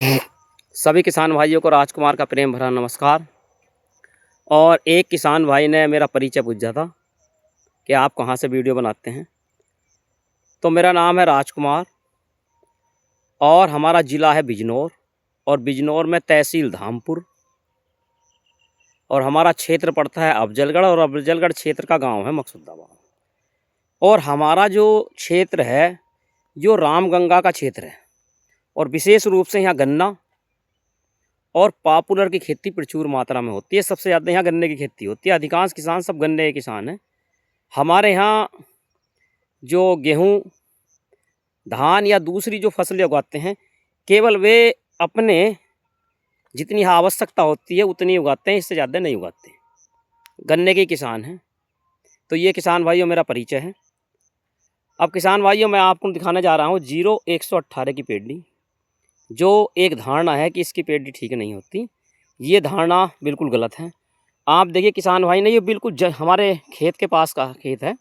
सभी किसान भाइयों को राजकुमार का प्रेम भरा नमस्कार। और एक किसान भाई ने मेरा परिचय पूछा था कि आप कहाँ से वीडियो बनाते हैं। तो मेरा नाम है राजकुमार और हमारा ज़िला है बिजनौर, और बिजनौर में तहसील धामपुर, और हमारा क्षेत्र पड़ता है अफजलगढ़, और अफजलगढ़ क्षेत्र का गांव है मकसूदाबाद। और हमारा जो क्षेत्र है जो रामगंगा का क्षेत्र है, और विशेष रूप से यहाँ गन्ना और पॉपुलर की खेती प्रचुर मात्रा में होती है। सबसे ज़्यादा यहाँ गन्ने की खेती होती है। अधिकांश किसान सब गन्ने के किसान हैं। हमारे यहाँ जो गेहूँ, धान या दूसरी जो फसलें उगाते हैं, केवल वे अपने जितनी आवश्यकता होती है उतनी उगाते हैं, इससे ज़्यादा नहीं उगाते। गन्ने के किसान हैं। तो ये किसान भाइयों मेरा परिचय है। अब किसान भाइयों मैं आपको दिखाने जा रहा हूँ 0118 की पेडी। जो एक धारणा है कि इसकी पेडी ठीक नहीं होती, ये धारणा बिल्कुल गलत है। आप देखिए किसान भाई ने, ये बिल्कुल हमारे खेत के पास का खेत है।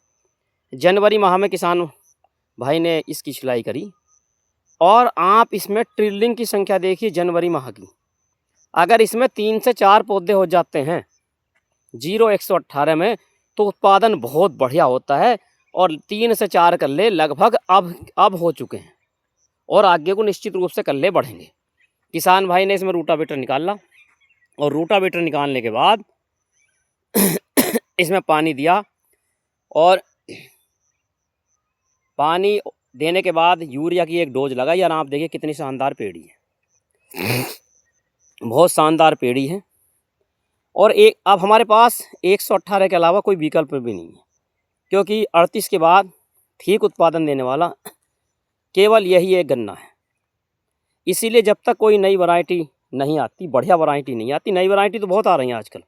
जनवरी माह में किसान भाई ने इसकी सिलाई करी, और आप इसमें ट्रिलिंग की संख्या देखिए जनवरी माह की। अगर इसमें 3 से 4 पौधे हो जाते हैं 0118 में, तो उत्पादन बहुत बढ़िया होता है। और 3 से 4 कल्ले लगभग अब हो चुके हैं, और आगे को निश्चित रूप से कल्ले बढ़ेंगे। किसान भाई ने इसमें रूटावेटर निकाला, और रूटावेटर निकालने के बाद इसमें पानी दिया, और पानी देने के बाद यूरिया की एक डोज लगाई। और आप देखिए कितनी शानदार पेड़ी है, बहुत शानदार पेड़ी है। और अब हमारे पास 118 के अलावा कोई विकल्प भी नहीं है, क्योंकि 38 के बाद ठीक उत्पादन देने वाला केवल यही एक गन्ना है। इसीलिए जब तक कोई नई वैरायटी नहीं आती, बढ़िया वैरायटी नहीं आती, नई वैरायटी तो बहुत आ रही हैं आजकल।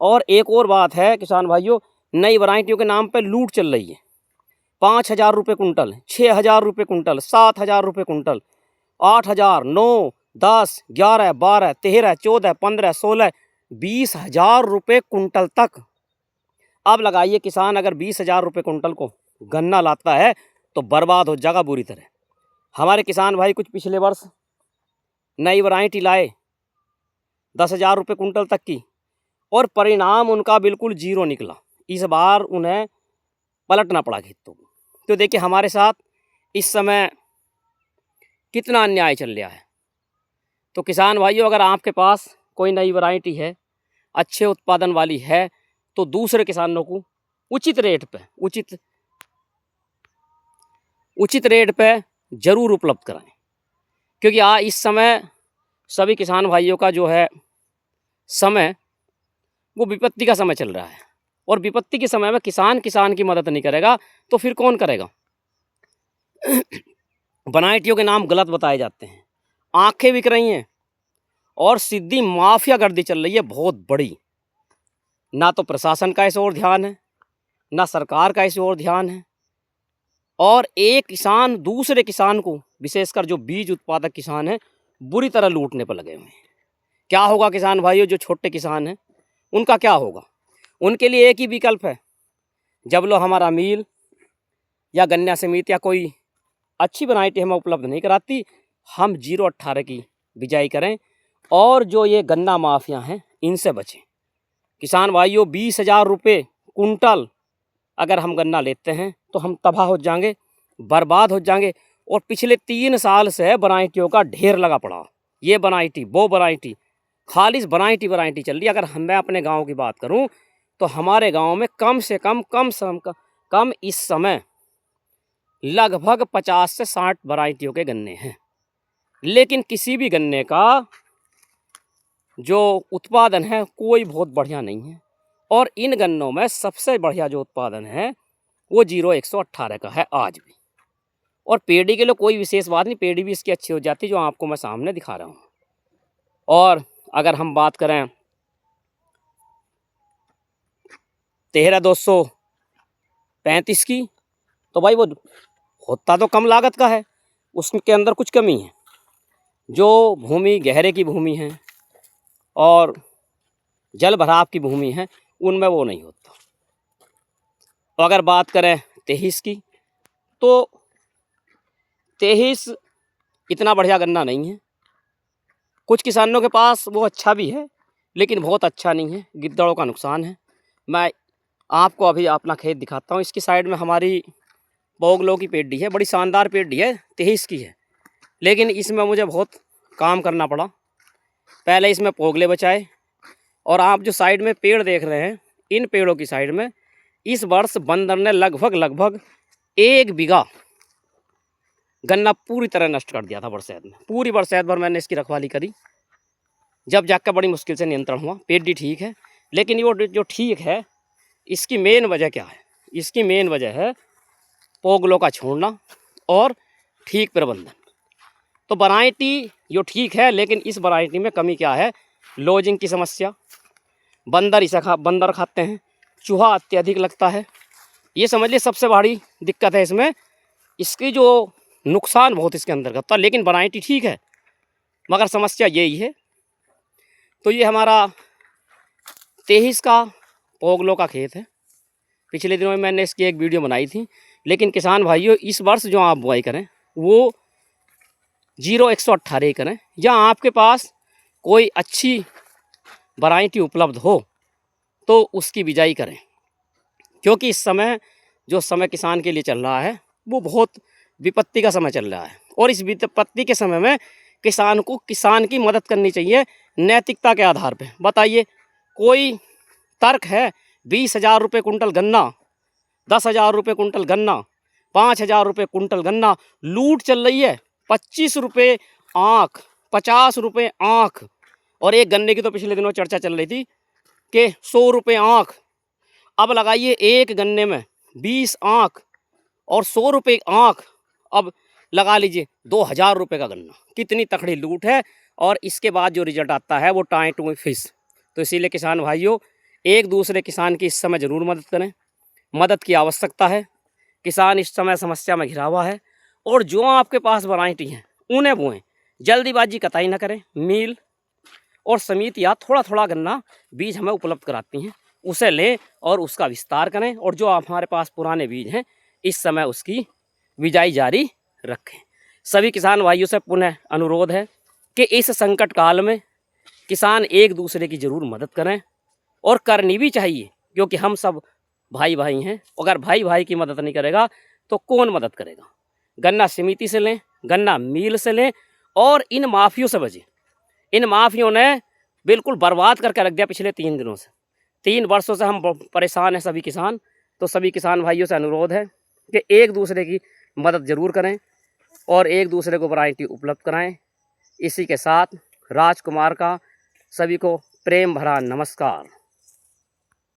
और एक और बात है किसान भाइयों, नई वैरायटियों के नाम पर लूट चल रही है। 5,000 रुपये कुंटल, 6,000 रुपये कुंटल, 7,000 रुपये कुंटल, 8,000, 9, 10, 11, 12, 13, 14, 15, 16, 20,000 रुपये कुंटल तक। अब लगाइए किसान अगर 20,000 रुपये कुंटल को गन्ना लाता है तो बर्बाद हो जाएगा बुरी तरह। हमारे किसान भाई कुछ पिछले वर्ष नई वैरायटी लाए 10,000 रुपये कुंटल तक की, और परिणाम उनका बिल्कुल जीरो निकला। इस बार उन्हें पलटना पड़ा खेतों को। तो देखिए हमारे साथ इस समय कितना अन्याय चल रहा है। तो किसान भाइयों, अगर आपके पास कोई नई वैरायटी है, अच्छे उत्पादन वाली है, तो दूसरे किसानों को उचित रेट पे जरूर उपलब्ध कराएं। क्योंकि इस समय सभी किसान भाइयों का जो है समय, वो विपत्ति का समय चल रहा है। और विपत्ति के समय में किसान की मदद नहीं करेगा तो फिर कौन करेगा। वैरायटियों के नाम गलत बताए जाते हैं, आंखें बिक रही हैं, और सीधी माफिया गर्दी चल रही है बहुत बड़ी। ना तो प्रशासन का इस ओर ध्यान है, ना सरकार का इस ओर ध्यान है। और एक किसान दूसरे किसान को, विशेषकर जो बीज उत्पादक किसान हैं, बुरी तरह लूटने पर लगे हुए हैं। क्या होगा किसान भाइयों, जो छोटे किसान हैं उनका क्या होगा। उनके लिए एक ही विकल्प है, जब लो हमारा मील या गन्ना समिति या कोई अच्छी वैरायटी हमें उपलब्ध नहीं कराती, हम 018 की बिजाई करें, और जो ये गन्ना माफिया हैं इनसे बचें। किसान भाइयों, 20,000 रुपये कुंटल अगर हम गन्ना लेते हैं तो हम तबाह हो जाएंगे, बर्बाद हो जाएंगे। और पिछले 3 साल से वैरायटियों का ढेर लगा पड़ा, ये वैरायटी वो वैरायटी, खालिश वैरायटी चल रही है। अगर मैं अपने गांव की बात करूं तो हमारे गांव में कम से कम इस समय लगभग 50 से 60 वैरायटियों के गन्ने हैं। लेकिन किसी भी गन्ने का जो उत्पादन है कोई बहुत बढ़िया नहीं है। और इन गन्नों में सबसे बढ़िया जो उत्पादन है वो 0118 का है आज भी। और पेड़ी के लिए कोई विशेष बात नहीं, पेड़ी भी इसकी अच्छी हो जाती है, जो आपको मैं सामने दिखा रहा हूँ। और अगर हम बात करें 13,235 की, तो भाई वो होता तो कम लागत का है, उसके अंदर कुछ कमी है। जो भूमि गहरे की भूमि है और जल भराव की भूमि है, उनमें वो नहीं होता। तो अगर बात करें 23 की, तो 23 इतना बढ़िया गन्ना नहीं है। कुछ किसानों के पास वो अच्छा भी है, लेकिन बहुत अच्छा नहीं है, गिद्धड़ों का नुकसान है। मैं आपको अभी अपना खेत दिखाता हूँ। इसकी साइड में हमारी पोगलों की पेड़ी है, बड़ी शानदार पेड़ी है, 23 की है। लेकिन इसमें मुझे बहुत काम करना पड़ा। पहले इसमें पोगले बचाए, और आप जो साइड में पेड़ देख रहे हैं, इन पेड़ों की साइड में इस वर्ष बंदर ने लगभग 1 बीघा गन्ना पूरी तरह नष्ट कर दिया था। बरसात में पूरी बरसात भर मैंने इसकी रखवाली करी, जब जाकर बड़ी मुश्किल से नियंत्रण हुआ। पेड़ी ठीक है, लेकिन वो जो ठीक है, इसकी मेन वजह क्या है? इसकी मेन वजह है पोगलों का छोड़ना और ठीक प्रबंधन। तो वैरायटी जो ठीक है, लेकिन इस वैरायटी में कमी क्या है? लोजिंग की समस्या, बंदर खाते हैं, चूहा अत्यधिक लगता है। ये समझ लिए सबसे बड़ी दिक्कत है इसमें। इसकी जो नुकसान बहुत इसके अंतर्गत था, लेकिन वैरायटी ठीक है, मगर समस्या यही है। तो ये हमारा 23 का पोगलों का खेत है। पिछले दिनों में मैंने इसकी एक वीडियो बनाई थी। लेकिन किसान भाइयों, इस वर्ष जो आप बुआई करें वो 0118 करें, या आपके पास कोई अच्छी वैरायटी उपलब्ध हो तो उसकी बिजाई करें। क्योंकि इस समय जो समय किसान के लिए चल रहा है वो बहुत विपत्ति का समय चल रहा है, और इस विपत्ति के समय में किसान को किसान की मदद करनी चाहिए नैतिकता के आधार पे। बताइए, कोई तर्क है? 20,000 रुपये कुंटल गन्ना, 10,000 रुपये कुंटल गन्ना, 5,000 रुपये कुंटल गन्ना, लूट चल रही है। 25 रुपये आँख, 50 रुपये आँख, और एक गन्ने की तो पिछले दिनों चर्चा चल रही थी कि 100 रुपये आँख। अब लगाइए एक गन्ने में 20 आँख और 100 रुपये आँख, अब लगा लीजिए 2,000 रुपये का गन्ना। कितनी तकड़ी लूट है, और इसके बाद जो रिजल्ट आता है वो टाई टू फिश। तो इसीलिए किसान भाइयों, एक दूसरे किसान की इस समय ज़रूर मदद करें। मदद की आवश्यकता है। किसान इस समय समस्या में घिरा हुआ है, और जो आपके पास वैरायटी हैं उन्हें बोएं। जल्दीबाजी कतई ना करें। मिल और समितियाँ थोड़ा थोड़ा गन्ना बीज हमें उपलब्ध कराती हैं, उसे लें और उसका विस्तार करें। और जो हमारे पास पुराने बीज हैं, इस समय उसकी बिजाई जारी रखें। सभी किसान भाइयों से पुनः अनुरोध है कि इस संकट काल में किसान एक दूसरे की ज़रूर मदद करें, और करनी भी चाहिए, क्योंकि हम सब भाई भाई हैं। अगर भाई भाई की मदद नहीं करेगा तो कौन मदद करेगा? गन्ना समिति से लें, गन्ना मिल से लें, और इन माफियों से बचें। इन माफियों ने बिल्कुल बर्बाद करके रख दिया पिछले 3 दिनों से। 3 वर्षों से हम परेशान हैं सभी किसान। तो सभी किसान भाइयों से अनुरोध है कि एक दूसरे की मदद ज़रूर करें और एक दूसरे को वैरायटी उपलब्ध कराएं। इसी के साथ राजकुमार का सभी को प्रेम भरा नमस्कार।